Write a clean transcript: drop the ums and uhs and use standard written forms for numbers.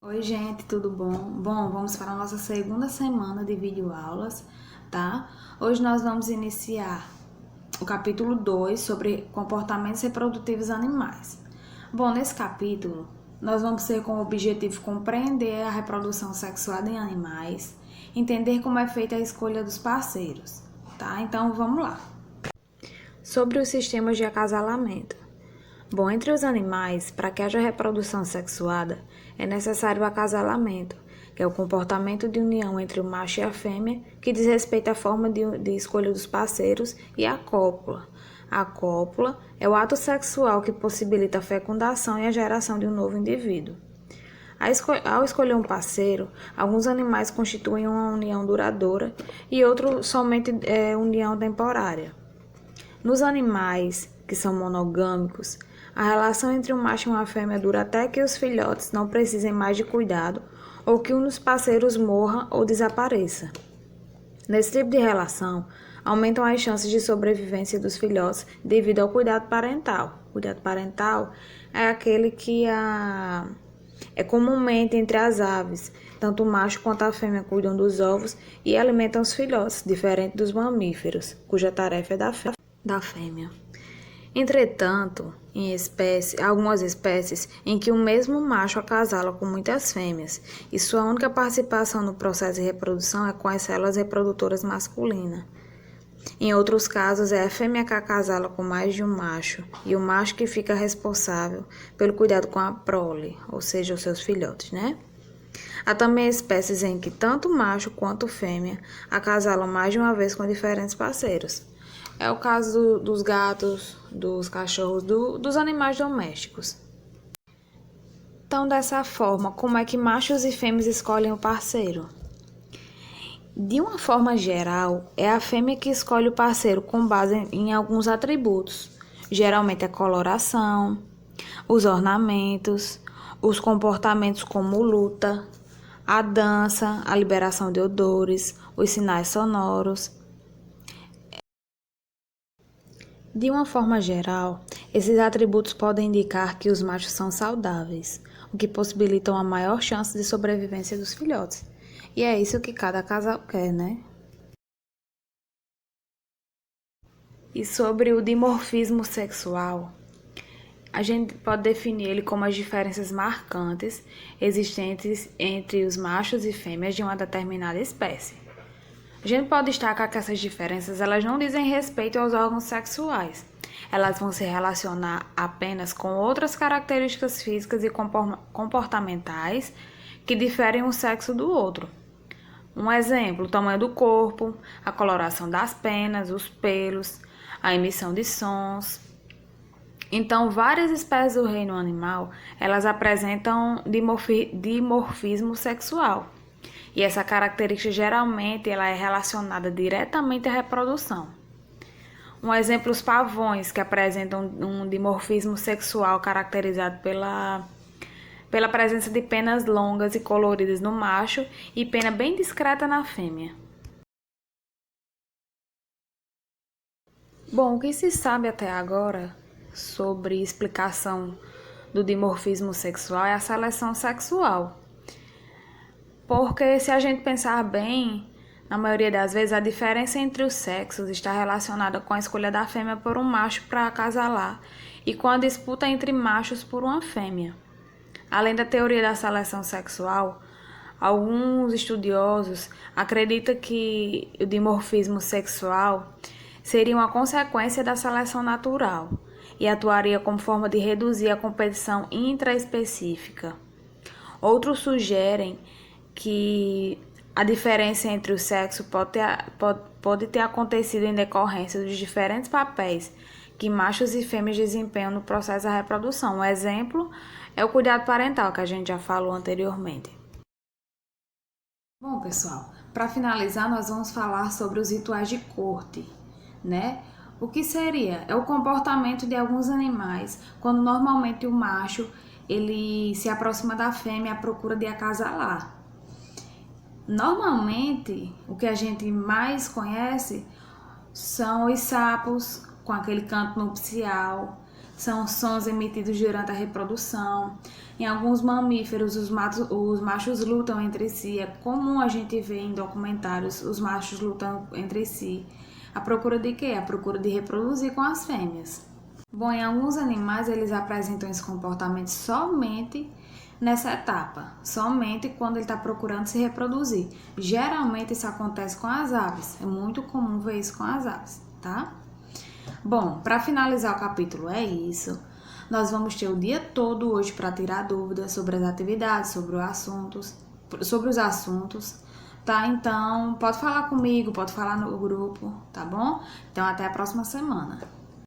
Oi, gente, tudo bom? Bom, vamos para a nossa segunda semana de videoaulas, tá? Hoje nós vamos iniciar o capítulo 2 sobre comportamentos reprodutivos animais. Bom, nesse capítulo, nós vamos ter como objetivo compreender a reprodução sexuada em animais, entender como é feita a escolha dos parceiros, tá? Então, vamos lá. Sobre os sistemas de acasalamento. Bom, entre os animais, para que haja reprodução sexuada, é necessário o acasalamento, que é o comportamento de união entre o macho e a fêmea, que diz respeito à forma de escolha dos parceiros, e a cópula. A cópula é o ato sexual que possibilita a fecundação e a geração de um novo indivíduo. Ao escolher um parceiro, alguns animais constituem uma união duradoura e outros somente união temporária. Nos animais que são monogâmicos, a relação entre um macho e uma fêmea dura até que os filhotes não precisem mais de cuidado ou que um dos parceiros morra ou desapareça. Nesse tipo de relação, aumentam as chances de sobrevivência dos filhotes devido ao cuidado parental. O cuidado parental é aquele que é comumente entre as aves. Tanto o macho quanto a fêmea cuidam dos ovos e alimentam os filhotes, diferente dos mamíferos, cuja tarefa é da fêmea. Entretanto, há algumas espécies em que o mesmo macho acasala com muitas fêmeas, e sua única participação no processo de reprodução é com as células reprodutoras masculinas. Em outros casos, é a fêmea que acasala com mais de um macho, e o macho que fica responsável pelo cuidado com a prole, ou seja, os seus filhotes, né? Há também espécies em que tanto macho quanto fêmea acasalam mais de uma vez com diferentes parceiros. É o caso dos gatos, dos cachorros, dos animais domésticos. Então, dessa forma, como é que machos e fêmeas escolhem o parceiro? De uma forma geral, é a fêmea que escolhe o parceiro com base em alguns atributos, geralmente a coloração, os ornamentos, os comportamentos como luta, a dança, a liberação de odores, os sinais sonoros. De uma forma geral, esses atributos podem indicar que os machos são saudáveis, o que possibilita uma maior chance de sobrevivência dos filhotes. E é isso que cada casal quer, né? E sobre o dimorfismo sexual, a gente pode definir ele como as diferenças marcantes existentes entre os machos e fêmeas de uma determinada espécie. A gente pode destacar que essas diferenças elas não dizem respeito aos órgãos sexuais. Elas vão se relacionar apenas com outras características físicas e comportamentais que diferem um sexo do outro. Um exemplo, o tamanho do corpo, a coloração das penas, os pelos, a emissão de sons. Então, várias espécies do reino animal, elas apresentam dimorfismo sexual. E essa característica geralmente ela é relacionada diretamente à reprodução. Um exemplo, os pavões, que apresentam um dimorfismo sexual caracterizado pela presença de penas longas e coloridas no macho e pena bem discreta na fêmea. Bom, o que se sabe até agora sobre explicação do dimorfismo sexual é a seleção sexual. Porque se a gente pensar bem, na maioria das vezes a diferença entre os sexos está relacionada com a escolha da fêmea por um macho para acasalar e com a disputa entre machos por uma fêmea. Além da teoria da seleção sexual, alguns estudiosos acreditam que o dimorfismo sexual seria uma consequência da seleção natural e atuaria como forma de reduzir a competição intraespecífica. Outros sugerem que a diferença entre o sexo pode ter acontecido em decorrência dos diferentes papéis que machos e fêmeas desempenham no processo da reprodução. Um exemplo é o cuidado parental, que a gente já falou anteriormente. Bom, pessoal, para finalizar, nós vamos falar sobre os rituais de corte, né? O que seria? É o comportamento de alguns animais quando normalmente o macho ele se aproxima da fêmea à procura de acasalar. Normalmente, o que a gente mais conhece são os sapos com aquele canto nupcial. são sons emitidos durante a reprodução. Em alguns mamíferos, os machos lutam entre si. É comum a gente ver em documentários os machos lutando entre si. A procura de quê? A procura de reproduzir com as fêmeas. Bom, em alguns animais eles apresentam esse comportamento somente nessa etapa, somente quando ele está procurando se reproduzir. Geralmente isso acontece com as aves, é muito comum ver isso com as aves, tá? Bom, para finalizar o capítulo é isso. Nós vamos ter o dia todo hoje para tirar dúvidas sobre as atividades, sobre os assuntos, tá? Então, pode falar comigo, pode falar no grupo, tá bom? Então, até a próxima semana.